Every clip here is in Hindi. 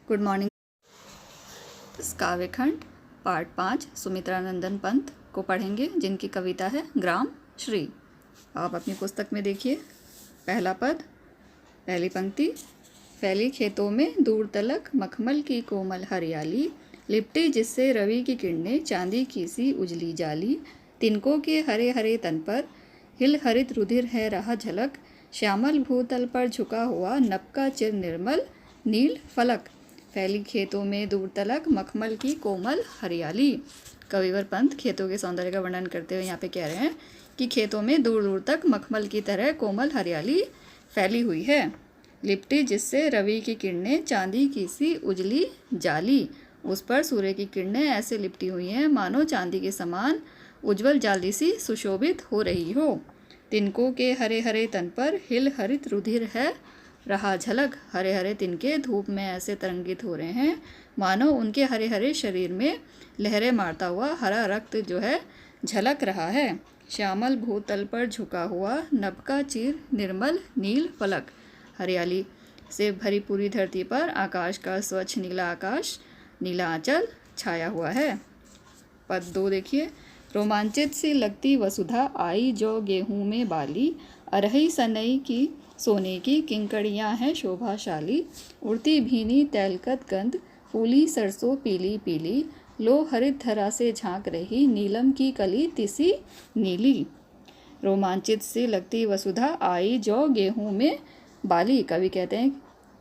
Good morning. काव्यखंड पार्ट 5 सुमित्रा नंदन पंत को पढ़ेंगे, जिनकी कविता है ग्राम श्री। आप अपनी पुस्तक में देखिए, पहला पद, पहली पंक्ति। फैली खेतों में दूर तलक मखमल की कोमल हरियाली, लिपटी जिससे रवि की किरणें चांदी की सी उजली जाली, तिनकों के हरे हरे तन पर हिल हरित रुधिर है रहा झलक, श्यामल भूतल पर झुका हुआ नभ का चिर निर्मल नील फलक। फैली खेतों में दूर तलक मखमल की कोमल हरियाली। कविवर पंत खेतों के सौंदर्य का वर्णन करते हुए यहाँ पे कह रहे हैं कि खेतों में दूर दूर तक मखमल की तरह कोमल हरियाली फैली हुई है, लिपटी जिससे रवि की किरणें चांदी की सी उजली जाली। उस पर सूर्य की किरणें ऐसे लिपटी हुई हैं मानो चांदी के समान उज्जवल जाली सी सुशोभित हो रही हो। तिनकों के हरे हरे तन पर हिल हरित रुधिर है रहा झलक। हरे हरे तिनके धूप में ऐसे तरंगित हो रहे हैं मानो उनके हरे हरे शरीर में लहरें मारता हुआ हरा रक्त जो है झलक रहा है। श्यामल भूतल पर झुका हुआ नभ का चीर निर्मल नील फलक। हरियाली से भरी पूरी धरती पर आकाश का स्वच्छ नीला आकाश, नीला आंचल छाया हुआ है। पद 2 देखिए। रोमांचित सी लगती वसुधा आई जो गेहूं में बाली, अरही सनई की सोने की किंकड़ियां हैं शोभाशाली, उड़ती भीनी तैलकत गंध फूली सरसों पीली पीली, लो हरित धरा से झांक रही नीलम की कली तिसी नीली। रोमांचित सी लगती वसुधा आई जो गेहूं में बाली। कवि कहते हैं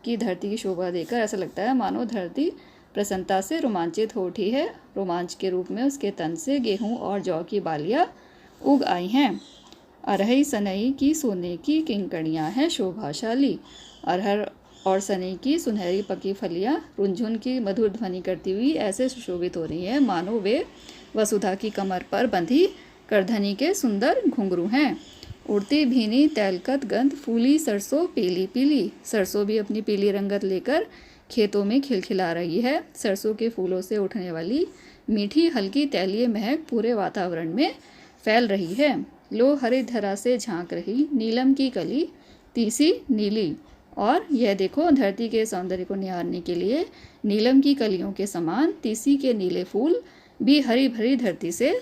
कि धरती की शोभा देखकर ऐसा लगता है मानो धरती प्रसन्नता से रोमांचित हो उठी है। रोमांच के रूप में उसके तन से गेहूं और जौ की बालियां उग आई हैं। अरहई सनई की सोने की किंकड़ियां हैं शोभाशाली। अरहर और सनई की सुनहरी पकी फलियां रुनझुन की मधुर ध्वनि करती हुई ऐसे सुशोभित हो रही हैं मानो वे वसुधा की कमर पर बंधी करधनी के सुंदर घुंघरू हैं। उड़ती भीनी तैलकत गंध फूली सरसों पीली पीली। सरसों भी अपनी पीली रंगत लेकर खेतों में खिलखिला रही है। सरसों के फूलों से उठने वाली मीठी हल्की तैलीय महक पूरे वातावरण में फैल रही है। लो हरी धरा से झांक रही नीलम की कली तीसी नीली। और यह देखो, धरती के सौंदर्य को निहारने के लिए नीलम की कलियों के समान तीसी के नीले फूल भी हरी भरी धरती से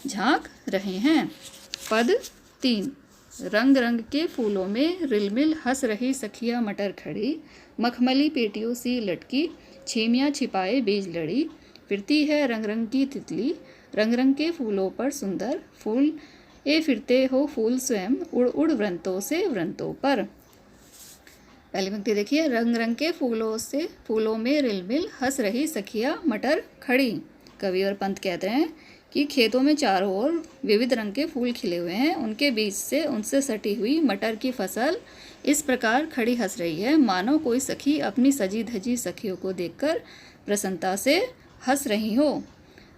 झांक रहे हैं। पद 3। रंग रंग के फूलों में रिलमिल हंस रही सखिया मटर खड़ी, मखमली पेटियों सी लटकी छेमियाँ छिपाए बीज लड़ी, फिरती है रंग रंग की तितली रंग रंग के फूलों पर सुंदर फूल ए फिरते हो फूल स्वयं उड़ उड़ वृंतों से वृंतों पर। पहली पंक्ति देखिए। रंग रंग के फूलों में रिलमिल हंस रही सखिया मटर खड़ी। कवि और पंत कहते हैं कि खेतों में चारों ओर विविध रंग के फूल खिले हुए हैं, उनके बीच से उनसे सटी हुई मटर की फसल इस प्रकार खड़ी हंस रही है मानो कोई सखी अपनी सजी धजी सखियों को देखकर प्रसन्नता से हंस रही हो।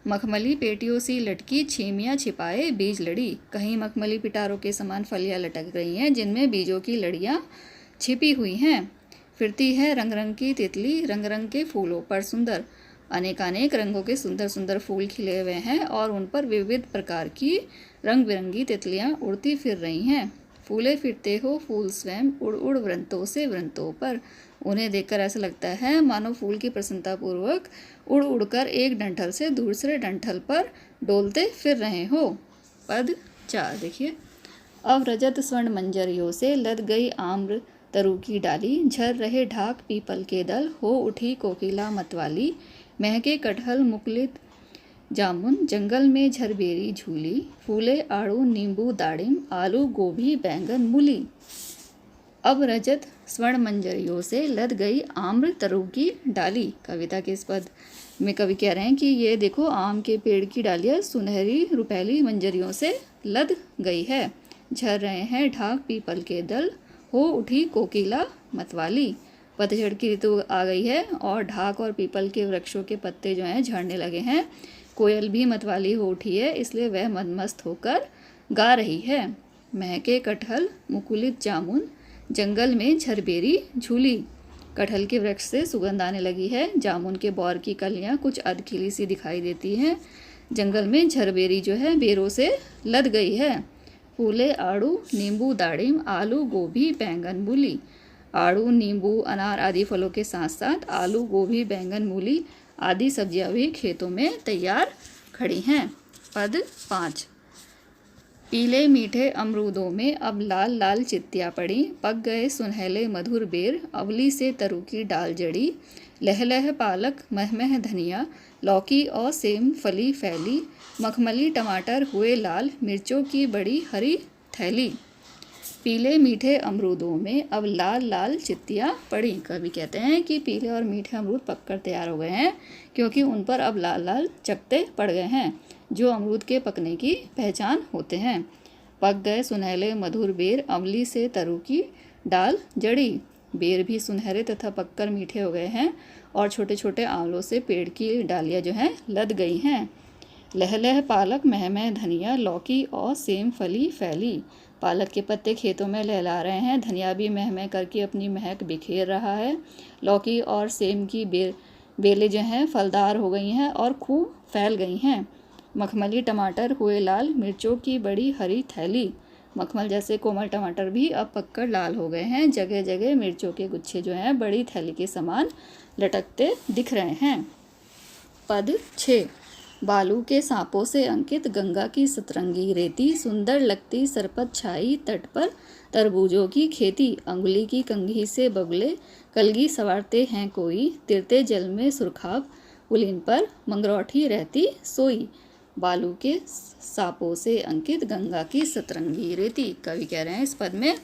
मखमली पेटियों सी लटकी छेमियाँ छिपाए बीज लड़ी। कहीं मखमली पिटारों के समान फलियाँ लटक रही हैं जिनमें बीजों की लड़ियाँ छिपी हुई हैं। फिरती है रंग रंग की तितली रंग रंग के फूलों पर सुंदर। अनेकानेक रंगों के सुंदर सुंदर फूल खिले हुए हैं और उन पर विविध प्रकार की रंग बिरंगी तितलियाँ उड़ती फिर रही हैं। फूले फिरते हो फूल स्वयं उड़ उड़ वृंतों से वृंतों पर। उन्हें देखकर ऐसा लगता है मानो फूल की प्रसन्नतापूर्वक उड़ उड़कर एक डंठल से दूसरे डंठल पर डोलते फिर रहे हो। पद 4 देखिए। अब रजत स्वर्ण मंजरियों से लद गई आम्र तरु की डाली, झर रहे ढाक पीपल के दल हो उठी कोकिला मतवाली, महके कटहल मुकुलित जामुन जंगल में झरबेरी झूली, फूले आड़ू नींबू दाड़िम आलू गोभी बैंगन मूली। अब रजत स्वर्ण मंजरियों से लद गई आम्र तरु की डाली। कविता के इस पद में कवि कह रहे हैं कि ये देखो, आम के पेड़ की डालियाँ सुनहरी रुपैली मंजरियों से लद गई है। झर रहे हैं ढाक पीपल के दल हो उठी कोकिला मतवाली। पतझड़ की ऋतु आ गई है और ढाक और पीपल के वृक्षों के पत्ते जो हैं झड़ने लगे हैं। कोयल भी मतवाली हो उठी है, इसलिए वह मदमस्त होकर गा रही है। महके कटहल मुकुलित जामुन जंगल में झरबेरी झूली। कटहल के वृक्ष से सुगंध आने लगी है। जामुन के बौर की कलियां कुछ अधखिली सी दिखाई देती हैं। जंगल में झरबेरी जो है बेरों से लद गई है। फूले आड़ू नींबू दाड़िम आलू गोभी बैंगन मूली। आड़ू, नींबू, अनार आदि फलों के साथ साथ आलू, गोभी, बैंगन, मूली आदि सब्जियां भी खेतों में तैयार खड़ी हैं। पद 5। पीले मीठे अमरूदों में अब लाल लाल चित्तियाँ पड़ी, पक गए सुनहले मधुर बेर, अवली से तरू की डाल जड़ी, लह लह पालक मह मह धनिया, लौकी और सेम फली फैली, मखमली टमाटर हुए लाल, मिर्चों की बड़ी हरी थैली। पीले मीठे अमरूदों में अब लाल लाल चित्तियाँ पड़ी। कवि कहते हैं कि पीले और मीठे अमरूद पककर तैयार हो गए हैं, क्योंकि उन पर अब लाल लाल चकत्ते पड़ गए हैं, जो अमरूद के पकने की पहचान होते हैं। पक गए सुनहले मधुर बेर, अमली से तरू की डाल जड़ी। बेर भी सुनहरे तथा पककर मीठे हो गए हैं और छोटे छोटे आंवलों से पेड़ की डालियाँ जो हैं लद गई हैं। लह लह पालक मह मह धनिया, लौकी और सेम फली फैली। पालक के पत्ते खेतों में लहला रहे हैं, धनिया भी मह मह करके अपनी महक बिखेर रहा है। लौकी और सेम की बेलें जो हैं फलदार हो गई हैं और खूब फैल गई हैं। मखमली टमाटर हुए लाल, मिर्चों की बड़ी हरी थैली। मखमल जैसे कोमल टमाटर भी अब पककर लाल हो गए हैं, जगह जगह मिर्चों के गुच्छे जो हैं बड़ी थैली के समान लटकते दिख रहे हैं। पद 6। बालू के सांपों से अंकित गंगा की सतरंगी रेती, सुंदर लगती सरपत छाई तट पर तरबूजों की खेती, अंगुली की कंघी से बगुले कलगी सवारते हैं कोई, तिरते जल में सुरखाब पुलिन पर मंगरौठी रहती सोई। बालू के सांपों से अंकित गंगा की सतरंगी रेती। कवि कह रहे हैं इस पद में,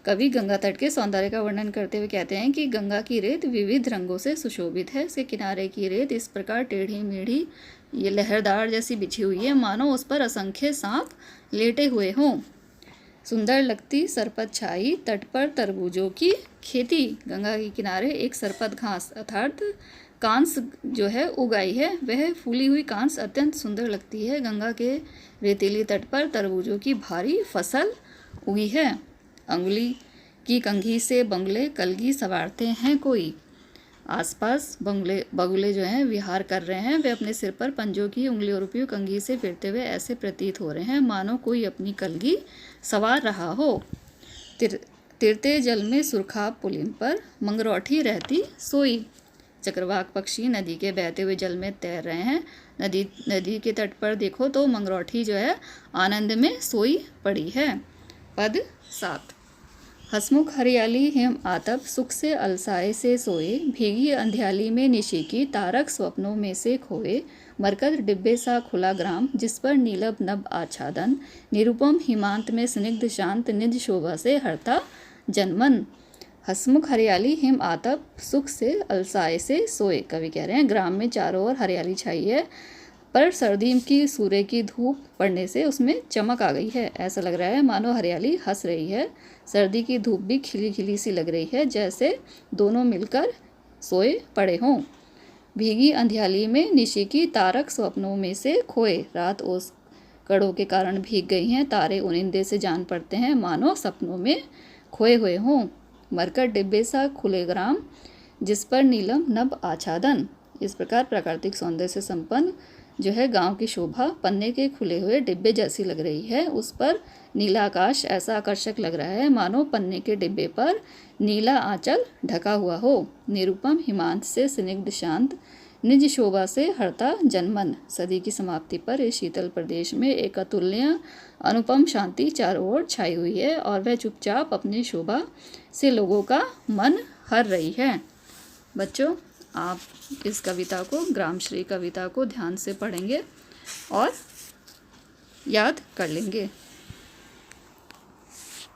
कवि गंगा तट के सौंदर्य का वर्णन करते हुए कहते हैं कि गंगा की रेत विविध रंगों से सुशोभित है। इसके किनारे की रेत इस प्रकार टेढ़ी मेढ़ी ये लहरदार जैसी बिछी हुई है, मानो उस पर असंख्य सांप लेटे हुए हों। सुंदर लगती सरपत छाई तट पर तरबूजों की खेती। गंगा के किनारे एक सरपत घास अर्थात कांस जो है उगाई है, वह फूली हुई कांस अत्यंत सुंदर लगती है। गंगा के रेतीली तट पर तरबूजों की भारी फसल उगी है। अंगुली की कंघी से बगुले कलगी सवारते हैं कोई। आसपास बगुले जो हैं विहार कर रहे हैं, वे अपने सिर पर पंजों की उंगलियों रूपी कंघी से फिरते हुए ऐसे प्रतीत हो रहे हैं मानो कोई अपनी कलगी सवार रहा हो। तिरते जल में सुरखाब पुलिन पर मंगरौठी रहती सोई। चक्रवाक पक्षी नदी के बहते हुए जल में तैर रहे हैं। नदी के तट पर देखो तो मंगरौठी जो है आनंद में सोई पड़ी है। पद 7। हसमुख हरियाली हिम आतप, सुख से अलसाए से सोए, भीगी अंधियाली में निशी की तारक स्वप्नों में से खोए, मरकत डिब्बे सा खुला ग्राम, जिस पर नीलब नभ आच्छादन, निरुपम हिमांत में स्निग्ध शांत निज शोभा से हरता जनमन। हसमुख हरियाली हिम आतप, सुख से अलसाए से सोए। कवि कह रहे हैं ग्राम में चारों ओर हरियाली छाई है, पर सर्दी की सूर्य की धूप पड़ने से उसमें चमक आ गई है। ऐसा लग रहा है मानो हरियाली हंस रही है, सर्दी की धूप भी खिली खिली सी लग रही है, जैसे दोनों मिलकर सोए पड़े हों। भीगी अंधियाली में निशी की तारक स्वप्नों में से खोए। रात ओस कड़ों के कारण भीग गई हैं, तारे उनिंदे से जान पड़ते हैं, मानो सपनों में खोए हुए हों। मरकट डिब्बे सा खुले ग्राम, जिस पर नीलम नभ आच्छादन। इस प्रकार प्राकृतिक सौंदर्य से संपन्न जो है गांव की शोभा पन्ने के खुले हुए डिब्बे जैसी लग रही है। उस पर नीला आकाश ऐसा आकर्षक लग रहा है मानो पन्ने के डिब्बे पर नीला आंचल ढका हुआ हो। निरुपम हिमांत से स्निग्ध शांत, निज शोभा से हरता जनमन। सदी की समाप्ति पर इस शीतल प्रदेश में एक अतुलनीय अनुपम शांति चारों ओर छाई हुई है और वह चुपचाप अपनी शोभा से लोगों का मन हर रही है। बच्चों, आप इस कविता को, ग्रामश्री कविता को ध्यान से पढ़ेंगे और याद कर लेंगे।